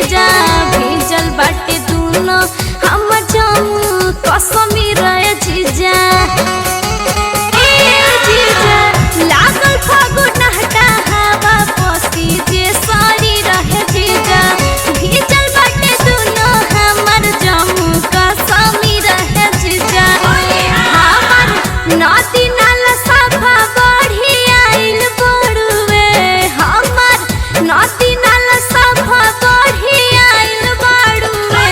जीजा भेजल बाटे दूनो हम जाऊं कसमी रहे जीजा जीजा लागल फागुन हटा हवा पसी जे सारी रहे जीजा भेजल बाटे दूनो हमर जाऊं कसमी रहे जीजा हमर नदी नाला साफा बढ़ी आइल बड़ुए हमर नदी नाला साफा बढ़ी आइल बड़ुए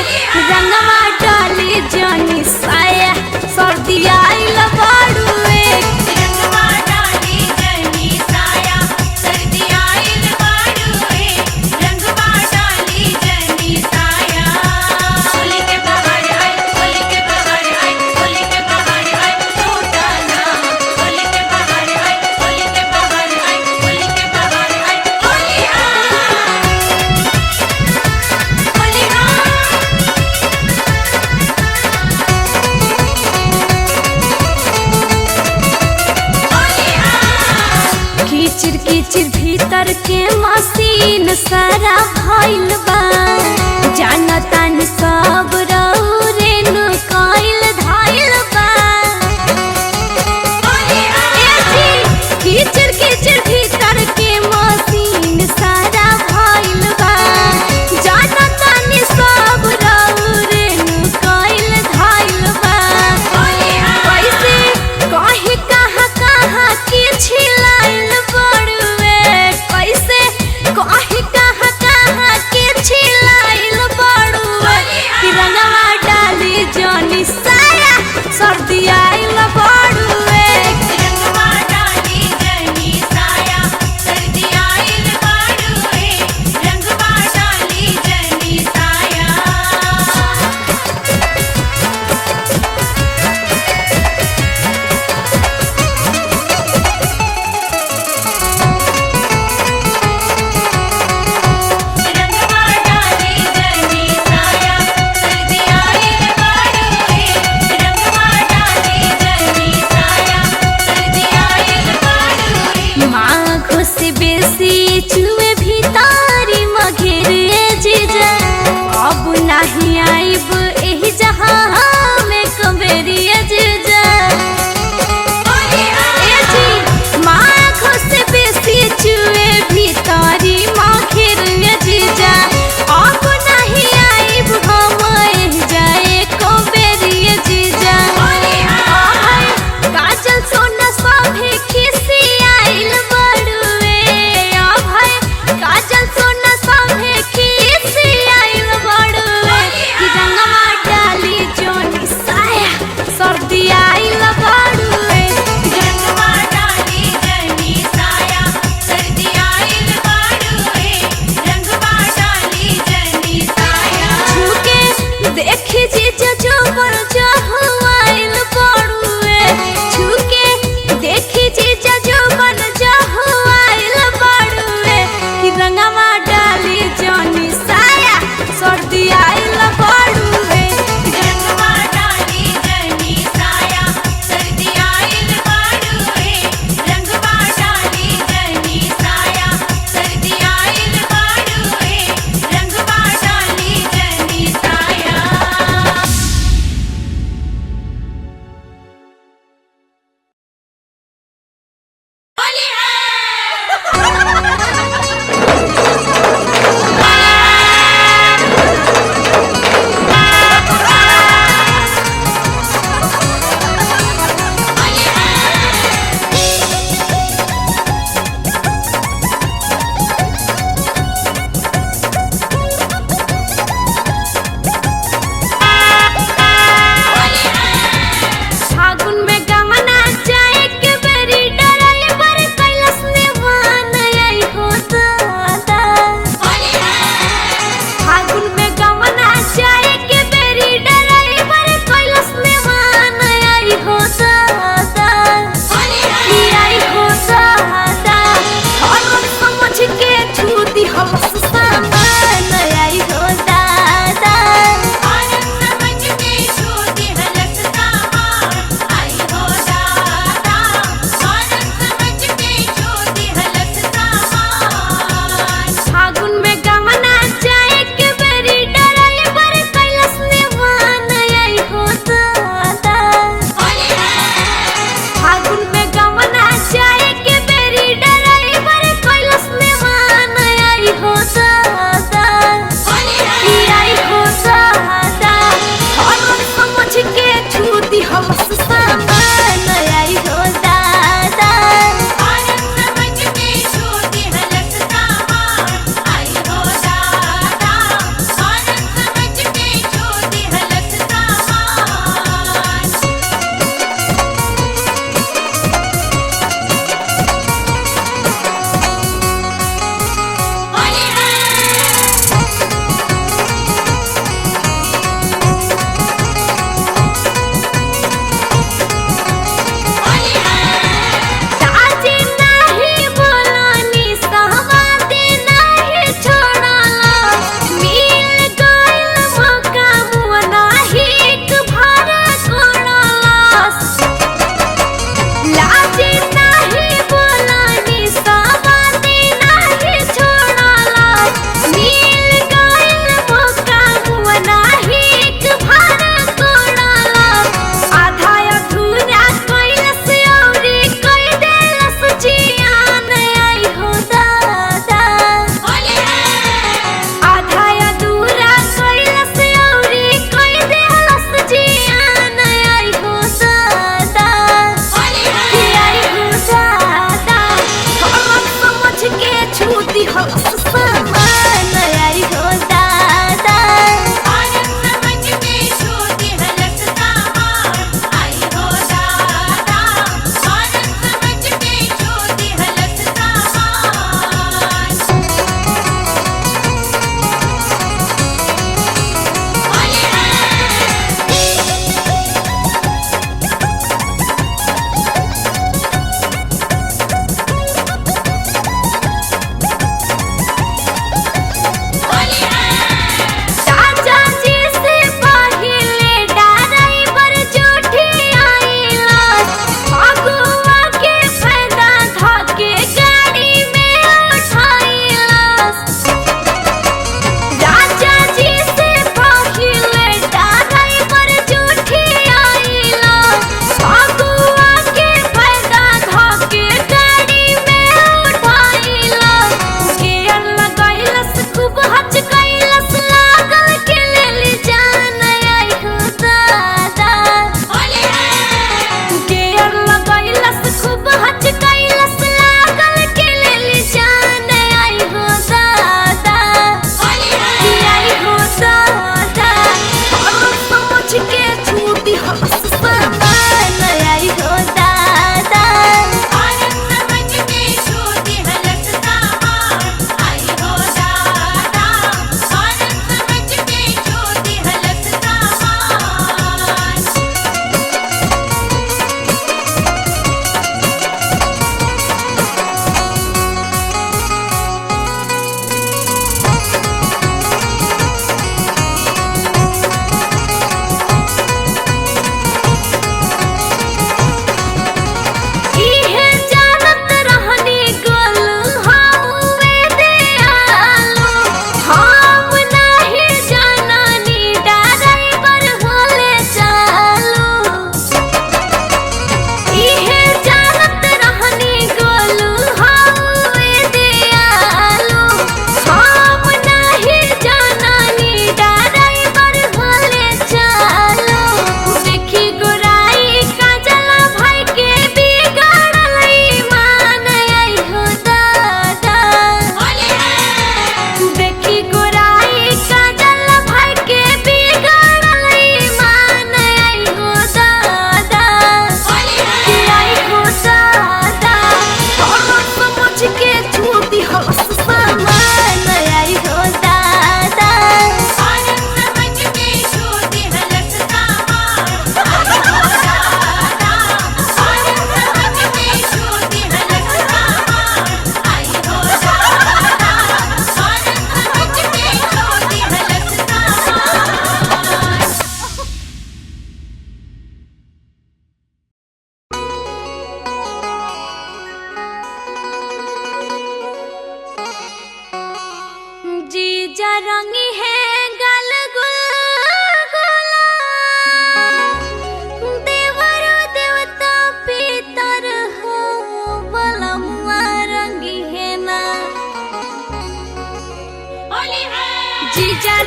रंगवा डाली जानी साया सर्दी आइल बड़ुए रंगवा डाली जनी साया सर्दी आइल बड़ुए रंगवा डाली जनी साया होली के बहार आई होली के बहार आई होली के बहार आई टूटा ना होली के बहार आई होली के बहार आई होली के बहार आई होली कीचिर कीचिर भीतर के मशीन सारा भइल बा जानतान सब रौरे नु कइल धाइल बा कीचिर कीचिर भीतर के मशीन सारा भइल बा जानतान सब रौरे नु कइल धाइल बा कैसे कहीं कहाँ कहाँ के छिलाइल बड़ुए कैसे कहीं कहाँ कहाँ के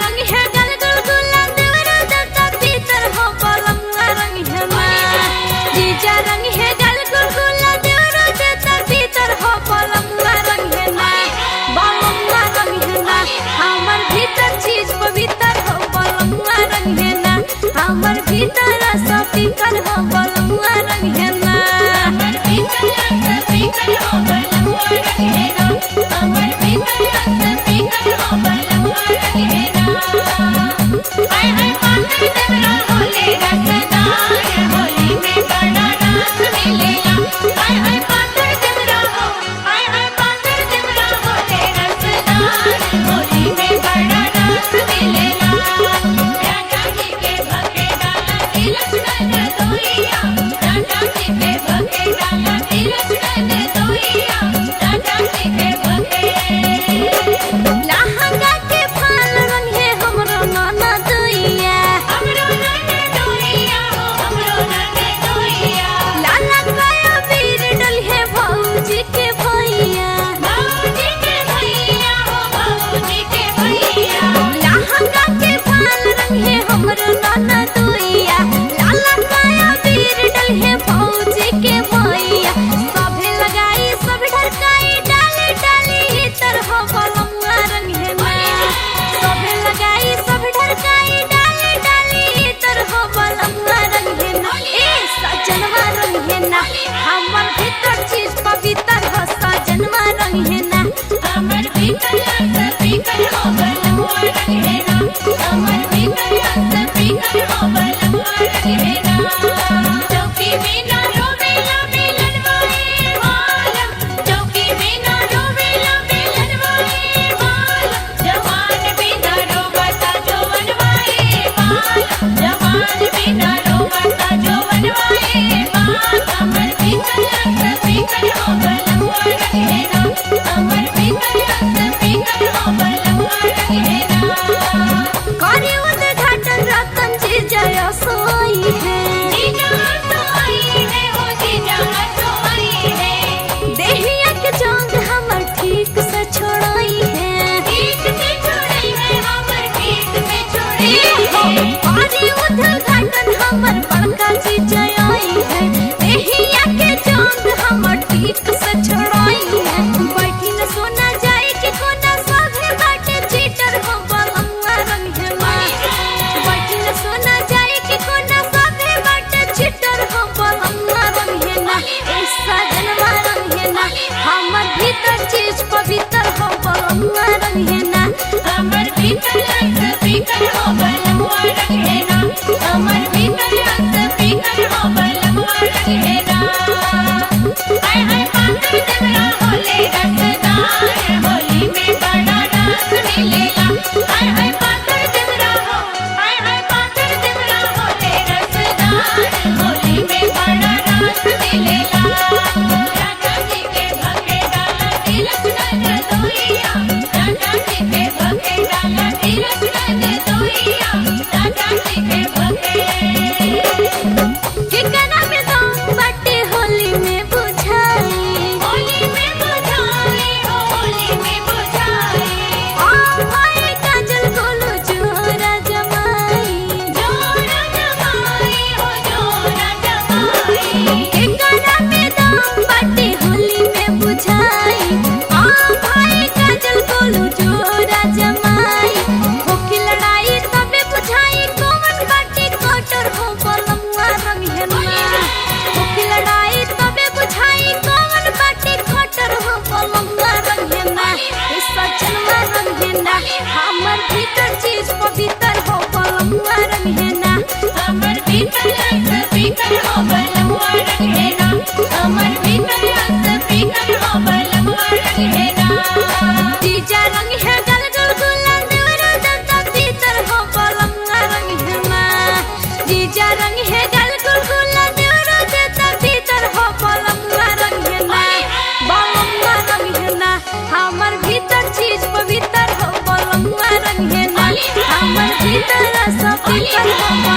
रंग है गल गुलगुला देवरा देता भीतर हो बलमुआ रंग है ना जीजा रंग है गल गुलगुला देवरा देता भीतर हो बलमुआ रंग है ना बलमुआ रंग है ना हमर भीतर चीज पवित्र हो बलमुआ रंग है ना हमर भीतर सब भीतर हो बलमुआ रंग है ना हमर भीतर सब भीतर हो बलमुआ रंग है ना हमर भीतर सब भीतर हो बलमुआ रंग है ना हाय हाय पाकर देवरा होले रसदार होली में बड़ा रस मिलेगा हाय हाय पाकर देवरा हो हाय हाय पाकर देवरा होले रसदार होली में बड़ा रस मिलेगा राजा जी के भके डाला तिलक कर दोइया राजा जी के भके डाला तिलक कर दोइया राजा जी के भके लहंगा के फाल रंग है हमरो नाना दैया हमरो नन्हे दोइया हो हमरो नन्हे दोइया लाला काया वीर डल है भौजी के भैया भौजी के भैया हो भौजी के भैया लहंगा के फाल रंग है हमरो नाना दैया लाला काया वीर डल है भौजी के भैया सभे लगाई सब ढरकाई डाले डाली इतर हो बलमुआ रंग है ना सभे लगाई सब ढरकाई डाले डाली इतर हो बलमुआ रंग है ना ए सजनवा रंग है ना हमर भीतर चीज पवित्र हो सजनवा रंग है ना हमर भीतर सब भीतर हो बलमुआ रंग है ना हमर भीतर सब भीतर हो बलमुआ रंग है ना चौकी में ना रोवेला बेलनवाए मालम चौकी में ना रोवेला बेलनवाए मालम जवान बिना रोवता जवनवाए मालम जवान बिना रोवता जवनवाए मालम हमर भीतर सब भीतर हो बलमुआ रंग है ना हमर भीतर सब भीतर हो बलमुआ रंग है ना करी उद्घाटन रतन जी जय सोई है जीजा तो आई है हो जीजा तो आई है देहिया के जंग हमर ठीक से छोड़ाई है ठीक से छोड़ी है हमर ठीक से छोड़ी है करी उद्घाटन हमर बड़का जी जय आई है देहिया के जंग हमर ठीक से छोड़ाई है बैठी न सोना जाए कि कोना सभे बाटे चीटर हो बलमुआ रंग है ना बैठी न सोना जाए कि कोना सभे बाटे चीटर हो बलमुआ रंग है ना ए सजनवा रंग है ना हमर भीतर चीज पवित्र हो बलमुआ रंग है ना हमर भीतर सब भीतर हो बलमुआ रंग है ना हमर भीतर सब भीतर हो बलमुआ रंग है ना हाय हाय पाकर देवरा होले रसदार होली में बड़ा रस मिलेगा हाय हाय पाकर देवरा हो हाय हाय पाकर देवरा होले रसदार होली में बड़ा रस मिलेगा राजा जी के भके डाला तिलक कर दोइया राजा जी के भके डाला तिलक कर दोइया राजा जी के भके ठिकाना में दम बाटे होली में बुझाई होली में बुझाई होली में बुझाई आ भाई काजल गोलू जोरा जमाई जोरा जमाई हो जोरा जमाई ठिकाना में दम बाटे होली में बुझाई आ भाई काजल गोलू जोरा जमाई होकी लड़ाई तबे बुझाई कौन बाटे कोटर हो बलमुआ रंग है ना होकी लड़ाई तबे बुझाई कौन बाटे कोटर हो बलमुआ रंग है ना ए सजनवा रंग है ना हमर भीतर चीज पवित्र हो बलमुआ रंग है ना हमर भीतर सब भीतर हो बलमुआ रंग है ना हमर भीतर सब भीतर हो बलमुआ रंग है ना जीजा रंग है गल गुलगुला देवरा देता भीतर हो बलमुआ रंग है ना जीजा रंग है गल गुलगुला देवरा देता भीतर हो बलमुआ रंग है ना बलमुआ रंग है ना हमर भीतर चीज पवित्र हो बलमुआ रंग है ना हमर भीतर सब भीतर हो